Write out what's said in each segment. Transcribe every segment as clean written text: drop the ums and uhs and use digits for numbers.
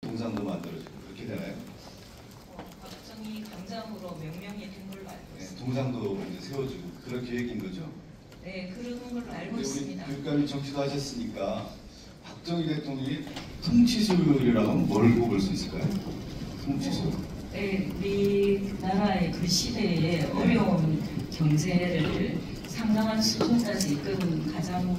동상도 만들어지고 그렇게 되나요? 박정희 강장으로 명명이 된 걸로 알고 있습니다. 동상도 이제 세워지고 그런 계획인 거죠? 네, 그런 걸로 알고 있습니다. 우리 교육감이 정치도 하셨으니까 박정희 대통령이 통치소율이라고 하면 뭘 꼽을 수 있을까요? 통치소율. 네, 우리나라의 그 시대에 어려운 경제를 상당한 수준까지 이끈 가장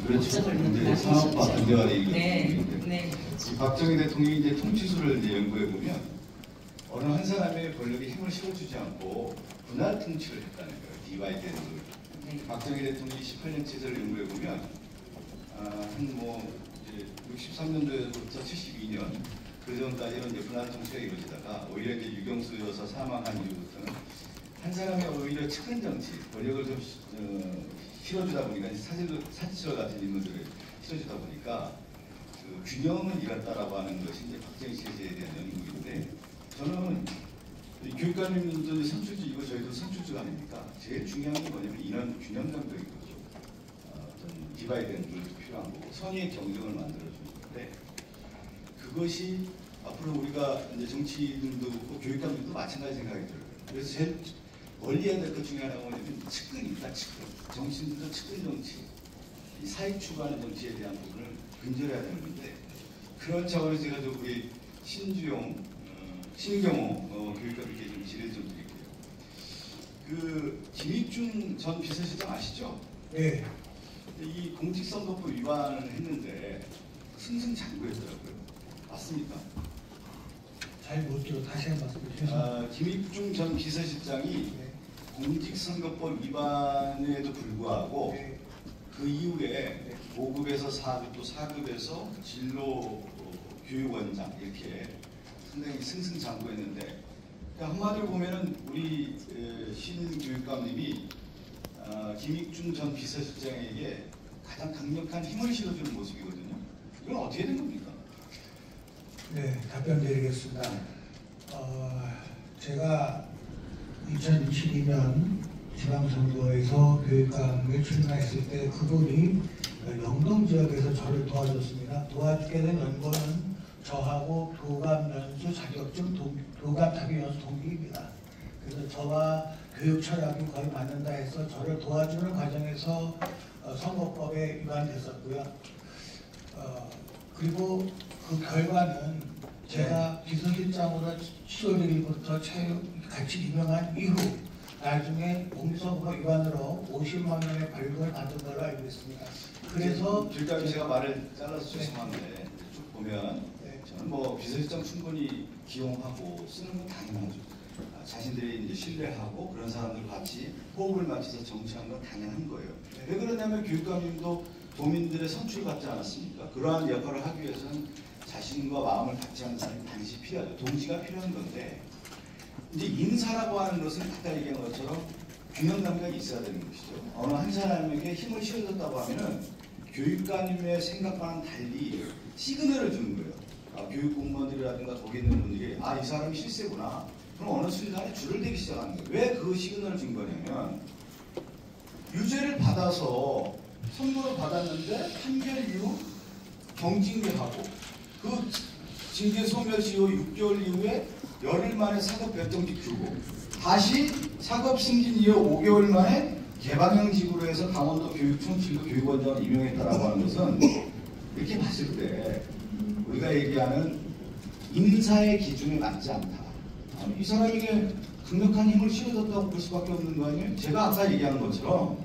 그렇죠. 목적을 이제 사업과 경제가 되기 네. 박정희 대통령이 이제 통치술을 이제 연구해 보면 어느 한 사람의 권력에 힘을 실어주지 않고 분할 통치를 했다는 거예요. 디바이드 앤 룰. 네. 박정희 대통령이 18년 체제를 연구해 보면 이제 63년도에서부터 72년 그 전까지는 이제 분할 통치가 이루어지다가 오히려 이제 유경수 여사 사망한 이후부터는 한 사람의 오히려 측근 정치, 권력을 좀 실어주다 보니까 사지처 같은 인물들을 실어주다 보니까 그 균형을 잃었다라고 하는 것이 이제 박정희 체제에 대한 연구인데 저는 교육관님도 선출직 이거 저희도 선출직 아닙니까? 제일 중요한 게 뭐냐면 인원 균형 감독인 거죠. 어떤 디바이드 앤 룰도 필요한 거고 선의의 경쟁을 만들어주는 건데 그것이 앞으로 우리가 이제 정치인들도 그렇고 교육감들도 마찬가지 생각이 들어요. 그래서 제일 멀리 해야 될 것 중에 하나가 뭐냐면 측근입니다. 측근. 정치인들도 측근 정치, 이 사익 추구하는 정치에 대한 부분을 근절해야 되는데 그런 차원에서 제가 좀 우리 신경호 교육감님께 좀 질의를 좀 드릴게요. 그 김익중 전 비서실장 아시죠? 네. 이 공직선거법 위반을 했는데 승승장구했더라고요. 맞습니까? 잘 못 들어 다시 한번 말씀해 주세요. 김익중 전 비서실장이 네. 공직선거법 위반에도 불구하고 네. 그 이후에 5급에서 4급 또 4급에서 진로 교육원장 이렇게 상당히 승승장구했는데 그러니까 한마디로 보면은 우리 신 교육감님이 김익중 전 비서실장에게 가장 강력한 힘을 실어주는 모습이거든요. 이건 어떻게 된 겁니까? 네, 답변 드리겠습니다. 제가 2022년 지방선거에서 교육감을 출마했을 때 그분이 영동 지역에서 저를 도와줬습니다. 도와주게 된 연고는 저하고 교감 연수 자격증 교감 자격 연수 동기입니다. 그래서 저와 교육 철학이 거의 맞는다 해서 저를 도와주는 과정에서 선거법에 위반됐었고요. 그리고 그 결과는 제가 비서실장으로 10월 1일부터 같이 임명한 이후 나중에 공직선거법 위반으로 50만 원의 벌금을 받은 걸로 알고 있습니다. 그래서 교육감이 제가 말을 잘라서 죄송한데 쭉 보면 저는 뭐 비서실장 충분히 기용하고 쓰는 건 당연하죠. 자신들이 이제 신뢰하고 그런 사람들 같이 호흡을 맞춰서 정치하는 건 당연한 거예요. 왜 그러냐면 교육감님도 도민들의 선출을 받지 않았습니까? 그러한 역할을 하기 위해서는 자신과 마음을 같이 하는 사람이 반드시 필요하죠. 동지가 필요한 건데 이제 인사라고 하는 것은 아까 얘기한 것처럼 균형 감각이 있어야 되는 것이죠. 어느 한 사람에게 힘을 실어줬다고 하면은 교육관님의 생각과는 달리 시그널을 주는 거예요. 교육 공무원들이라든가 거기 있는 분들이 이 사람이 실세구나. 그럼 어느 순간에 줄을 대기 시작하는 거예요. 왜 그 시그널을 준 거냐면 유죄를 받아서 선고를 받았는데 판결 이후 경징계하고 그 징계 소멸시 후 6개월 이후에 열흘 만에 사급 별정직 주고 다시 사급 승진 이후 5개월 만에 개방형직으로 해서 강원도 교육청 진로 교육원장을 임명했다라고 하는 것은 이렇게 봤을 때 우리가 얘기하는 인사의 기준에 맞지 않다. 이 사람에게 강력한 힘을 실어줬다고 볼 수밖에 없는 거 아니에요? 제가 아까 얘기한 것처럼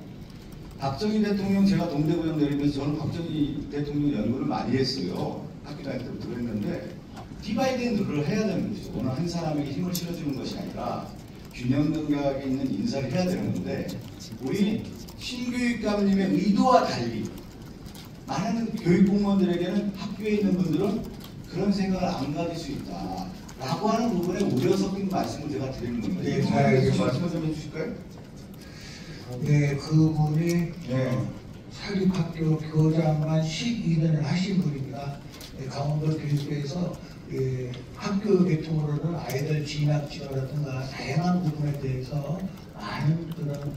박정희 대통령 제가 동대구역 내리면서 저는 박정희 대통령 연구를 많이 했어요. 학교 다닐 때부터 그랬는데 디바이드 앤 룰을 해야 되는 거죠. 어느 한 사람에게 힘을 실어주는 것이 아니라 균형 감각이 있는 인사를 해야 되는 건데 우리 신교육감님의 의도와 달리 많은 교육공무원들에게는 학교에 있는 분들은 그런 생각을 안 가질 수 있다 라고 하는 부분에 우려 섞인 말씀을 제가 드리는 겁니다. 네, 잘 말씀을 좀 해주실까요? 네, 그분이 사립학교 교장만 12년을 하신 분입니다. 강원도 교육부에서 학교 계통으로는 아이들 진학 지원이라든가 다양한 부분에 대해서 많은 그런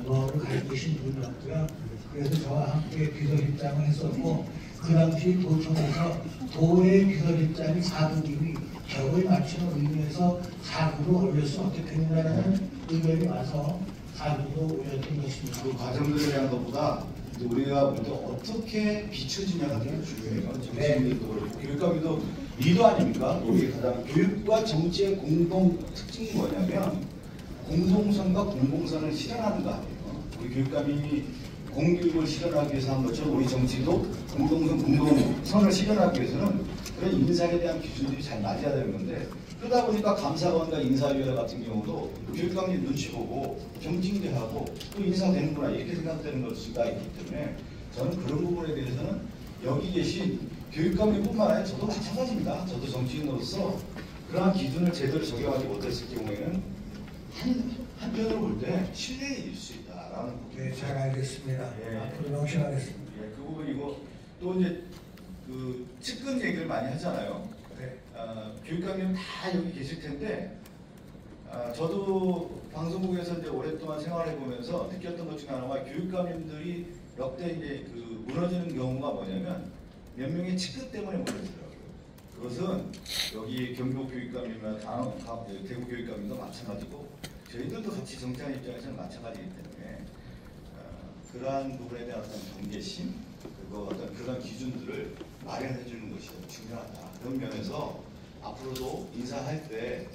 노하우를 가지고 계신 분이었고요. 그래서 저와 함께 비서실장을 했었고 그 당시 도청에서 도의 비서실장이 4급이니 격을 맞추는 의미에서 4급으로 올렸으면 어떻겠느냐는 의견이 와서 4급으로 올렸던 것입니다. 그 과정들에 대한 것보다 이제 우리가 먼저 어떻게 비춰지냐가 되게 중요해요. 정치인들도 그렇고 교육감도 리더 아닙니까? 우리 가장 교육과 정치의 공동 특징이 뭐냐면 공동선과 공공선을 실현하는 거 아니에요. 우리 교육감이 공교육을 실현하기 위해서 한 것처럼 우리 정치도 공동선, 공동선을 실현하기 위해서는 그런 인사에 대한 기준들이 잘 맞아야 되는 건데 그러다 보니까 감사관과 인사위원 같은 경우도 교육감이 눈치 보고 경징대하고 또 인사되는구나 이렇게 생각되는 것이 있기 때문에 저는 그런 부분에 대해서는 여기 계신 교육감뿐만 아니라 저도 마찬가지입니다. 저도 정치인으로서 그러한 기준을 제대로 적용하지 못했을 경우에는 한편으로 볼 때 신뢰를 잃을 수 있다라는 부분. 네, 잘 알겠습니다. 예. 앞으로 명심하겠습니다. 예, 그 부분이고 또 이제 그 측근 얘기를 많이 하잖아요. 네. 교육감님 다 여기 계실 텐데 저도 방송국에서 이제 오랫동안 생활해 보면서 느꼈던 것 중에 하나가 교육감님들이 역대 이제 그 무너지는 경우가 뭐냐면 몇 명의 측근 때문에 무너지더라고요. 그것은 여기 경북 교육감이나 대구 교육감님도 마찬가지고 저희들도 같이 정치하는 입장에서는 마찬가지이기 때문에 그러한 부분에 대한 어떤 경계심 그리고 어떤 그런 기준들을 마련해 주는 것이 중요하다. 그런 면에서 앞으로도 인사할 때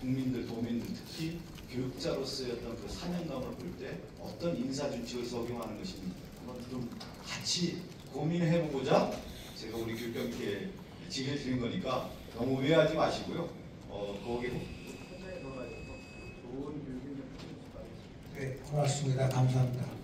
국민들, 도민들 특히 교육자로서의 어떤 그 사명감을 볼 때 어떤 인사 준칙을 적용하는 것인지 한번 좀 같이 고민해 보고자 제가 우리 교육감께 지시를 드린 거니까 너무 오해하지 마시고요. 거기에 좋은 교육을 네, 고맙습니다. 감사합니다.